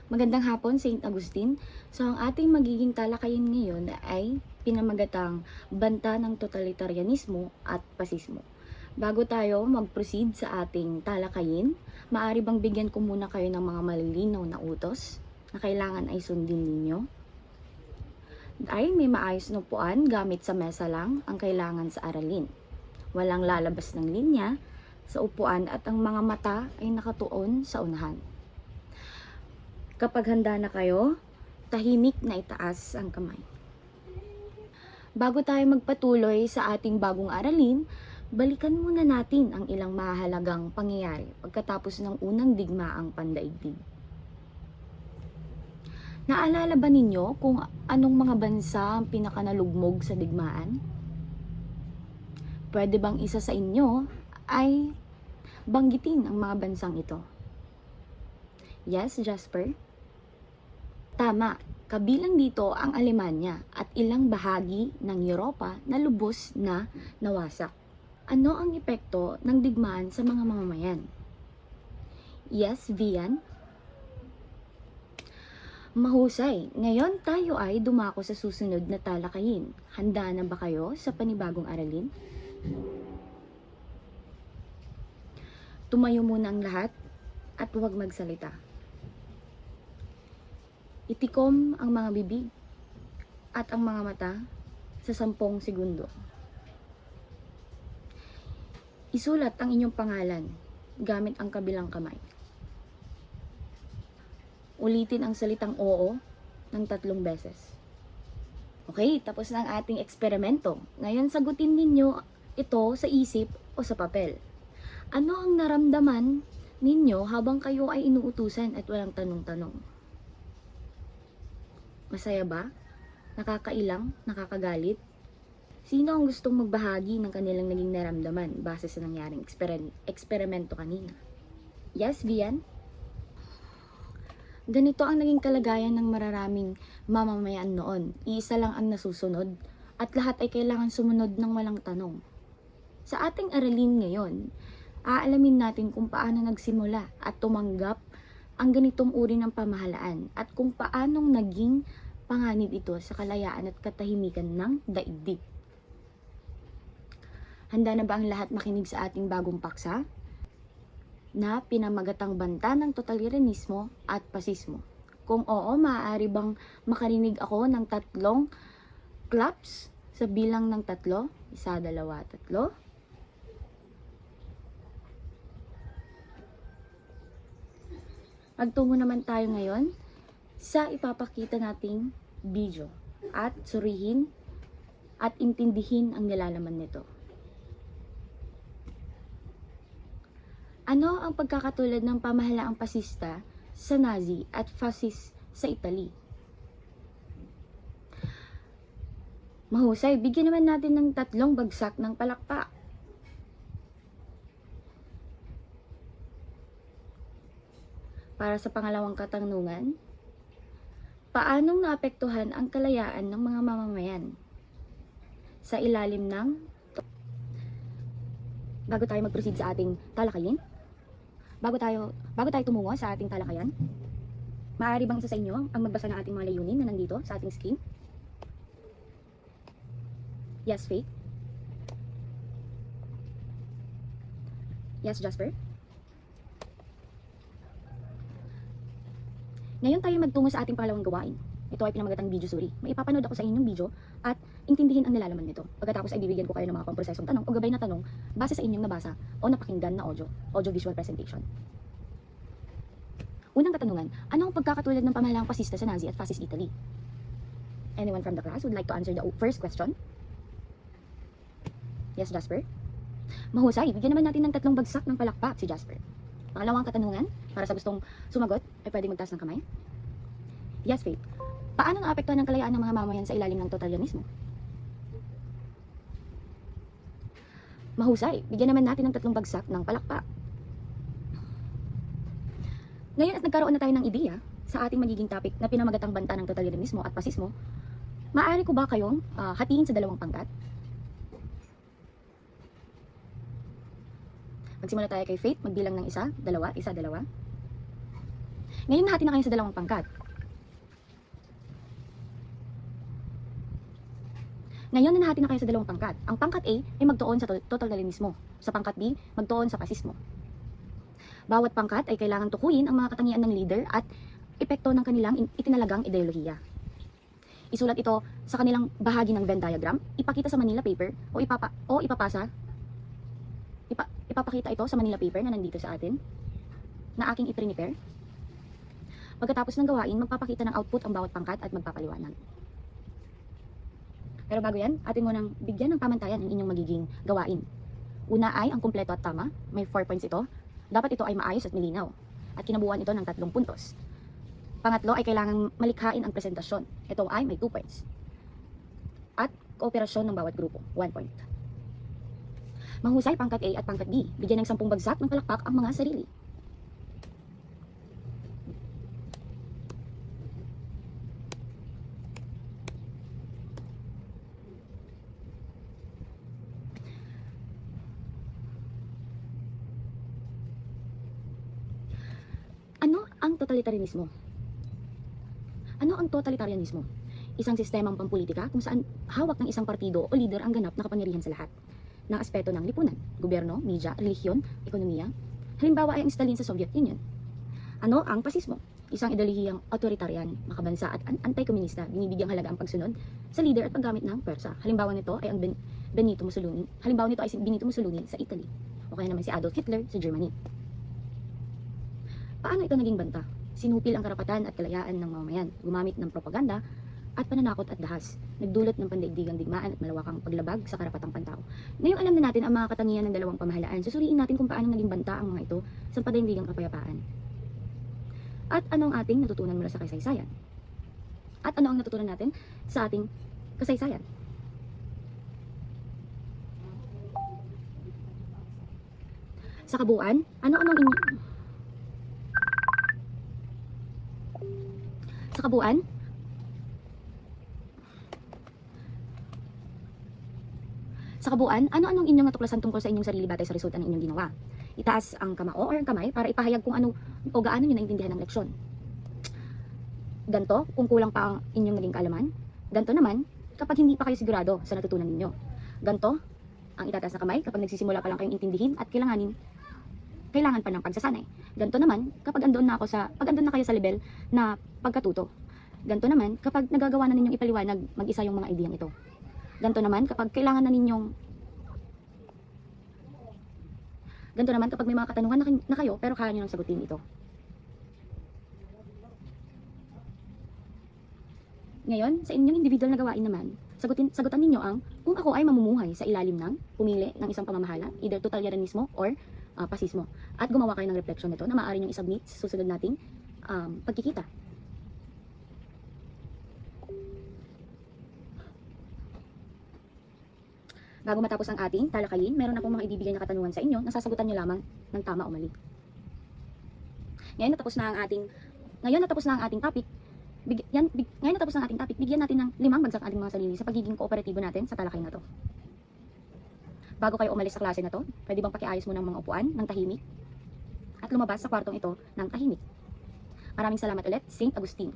Magandang hapon, Saint Agustin. So, ang ating magiging talakayin ngayon ay pinamagatang banta ng totalitarianismo at pasismo. Bago tayo mag-proceed sa ating talakayin, maaari bang bigyan ko muna kayo ng mga malilinaw na utos na kailangan ay sundin ninyo? Ay may maayos na upuan gamit sa mesa lang ang kailangan sa aralin. Walang lalabas ng linya sa upuan at ang mga mata ay nakatuon sa unahan. Kapag handa na kayo, tahimik na itaas ang kamay. Bago tayo magpatuloy sa ating bagong aralin, balikan muna natin ang ilang mahalagang pangyayari pagkatapos ng unang digmaang pandaigdig. Naalala ba ninyo kung anong mga bansa ang pinakanalugmog sa digmaan? Pwede bang isa sa inyo ay banggitin ang mga bansang ito? Yes, Jasper? Tama, kabilang dito ang Alemanya at ilang bahagi ng Europa na lubos na nawasak. Ano ang epekto ng digmaan sa mga mamamayan? Yes, Vian? Mahusay, ngayon tayo ay dumako sa susunod na talakayin. Handa na ba kayo sa panibagong aralin? Tumayo muna ang lahat at huwag magsalita. Itikom ang mga bibig at ang mga mata sa 10 segundo. Isulat ang inyong pangalan gamit ang kabilang kamay. Ulitin ang salitang oo ng 3 beses. Okay, tapos na ang ating eksperimento. Ngayon sagutin ninyo ito sa isip o sa papel. Ano ang naramdaman ninyo habang kayo ay inuutusan at walang tanong-tanong? Masaya ba? Nakakailang? Nakakagalit? Sino ang gustong magbahagi ng kanilang naging naramdaman base sa nangyaring eksperimento kanina? Yes, Vian? Ganito ang naging kalagayan ng mararaming mamamayan noon. Iisa lang ang nasusunod at lahat ay kailangan sumunod ng walang tanong. Sa ating aralin ngayon, aalamin natin kung paano nagsimula at tumanggap ang ganitong uri ng pamahalaan at kung paanong naging panganib ito sa kalayaan at katahimikan ng daigdig. Handa na ba ang lahat makinig sa ating bagong paksa na pinamagatang banta ng totalitarianismo at pasismo? Kung oo, maaari bang makarinig ako ng 3 claps sa bilang ng 3? 1, 2, 3. Magtungo naman tayo ngayon sa ipapakita nating video at surihin at intindihin ang nilalaman nito. Ano ang pagkakatulad ng pamahalaang pasista sa Nazi at fascist sa Italy? Mahusay, bigyan naman natin ng 3 bagsak ng palakpak. Para sa pangalawang katanungan, paanong naapektuhan ang kalayaan ng mga mamamayan sa ilalim ng... Bago tayo mag-proceed sa ating talakayin, bago tayo tumungo sa ating talakayan, maaari bang isa sa inyo ang magbasa ng ating mga layunin na nandito sa ating screen? Yes, Faith? Yes, Jasper? Ngayon tayo magtungo sa ating pangalawang gawain. Ito ay pinamagatang video suri. Maipapanood ako sa inyong video at intindihin ang nilalaman nito. Pagkatapos ay bibigyan ko kayo ng mga pamprosesong tanong o gabay na tanong base sa inyong nabasa o napakinggan na audio-visual presentation. Unang katanungan, ano ang pagkakatulad ng pamahalaang pasista sa Nazi at fascist Italy? Anyone from the class would like to answer the first question? Yes, Jasper? Mahusay, bigyan naman natin ng 3 bagsak ng palakpak si Jasper. Pangalawang katanungan, para sa gustong sumagot, ay pwede magtaas ng kamay. Yes, Faith. Paano naapektuhan ng kalayaan ng mga mamamayan sa ilalim ng totalitarianismo? Mahusay, bigyan naman natin ng 3 bagsak ng palakpak. Ngayon at nagkaroon na tayo ng ideya sa ating magiging topic na pinamagatang banta ng totalitarianismo at pasismo, maaari ko ba kayong hatiin sa 2 pangkat? Magsimula tayo kay Faith, magbilang ng 1, 2, 1, 2. Ngayon nahati na kayo sa dalawang pangkat. Ngayon nahati na kayo sa dalawang pangkat. Ang pangkat A ay magtuon sa totalitarianismo. Sa pangkat B, magtuon sa pasismo. Bawat pangkat ay kailangang tukuyin ang mga katangian ng leader at epekto ng kanilang itinalagang ideolohiya. Isulat ito sa kanilang bahagi ng Venn diagram, ipakita sa Manila paper o ipapakita ito sa Manila paper na nandito sa atin na aking i-prepare. Pagkatapos ng gawain, magpapakita ng output ang bawat pangkat at magpapaliwanag. Pero bago yan, atin munang bigyan ng pamantayan ang inyong magiging gawain. Una ay ang kumpleto at tama, may 4 points ito. Dapat ito ay maayos at malinaw. At kinabuuan ito ng 3 puntos. Pangatlo ay kailangang malikhain ang presentasyon. Ito ay may 2 points. At kooperasyon ng bawat grupo, 1 point. Manghusay pangkat A at pangkat B. Bigyan ng 10 bagsak ng palakpak ang mga sarili. Ano ang totalitarianismo? Ano ang totalitarianismo? Isang sistemang pampolitika kung saan hawak ng isang partido o leader ang ganap na kapangyarihan sa lahat ng aspeto ng lipunan, gobyerno, media, relihiyon, ekonomiya. Halimbawa ay ang Stalin sa Soviet Union. Ano ang pasismo? Isang ideolohiyang authoritarian, makabansa at anti-komunista, binibigyang halaga ang pagsunod sa leader at paggamit ng pwersa. Halimbawa nito ay ang Benito Mussolini. Halimbawa nito ay si Benito Mussolini sa Italy, o kaya naman si Adolf Hitler sa Germany. Paano ito naging banta? Sinupil ang karapatan at kalayaan ng mamamayan, gumamit ng propaganda at pananakot at dahas, nagdulot ng pandaigdigang digmaan at malawakang paglabag sa karapatang pantao. Ngayong alam na natin ang mga katangian ng dalawang pamahalaan, susuriin natin kung paano naging banta ang mga ito sa pandaigdigang kapayapaan. At ano ang ating natutunan mula sa kasaysayan? At ano ang natutunan natin sa ating kasaysayan? Sa kabuuan, ano-ano ang Sa kabuuan, ano-anong inyong natuklasan tungkol sa inyong sarili batay sa resulta ng inyong ginawa? Itaas ang kamao or ang kamay para ipahayag kung ano o gaano nyo naintindihan ng leksyon. Ganto, kung kulang pa ang inyong naging kaalaman. Ganto naman, kapag hindi pa kayo sigurado sa natutunan ninyo. Ganto, ang itataas na kamay kapag nagsisimula pa lang kayong intindihin at kailangan pa ng pagsasanay. Ganto naman, pag andun na kayo sa level na pagkatuto. Ganto naman, kapag nagagawa na ninyong ipaliwanag mag-isa yung mga ideyang ito. Ganto naman, kapag may mga katanungan na kayo, pero kaya nyo nang sagutin ito. Ngayon, sa inyong individual na gawain naman, sagutan ninyo ang kung ako ay mamumuhay sa ilalim ng pumili ng isang pamamahala, either totalitarianismo or pasismo. At gumawa kayo ng reflection nito na maaari nyo isubmit sa susunod nating pagkikita. Bago matapos ang ating talakayin, meron akong mga ibibigay na katanungan sa inyo na sasagutan nyo lamang ng tama o mali. Ngayon natapos na ang ating topic, bigyan natin ng 5 bagsak ang ating mga sarili sa pagiging kooperatibo natin sa talakayin na to. Bago kayo umalis sa klase na to, pwede bang pakiayos mo ng mga upuan ng tahimik at lumabas sa kwartong ito ng tahimik. Maraming salamat ulit, Saint Agustin.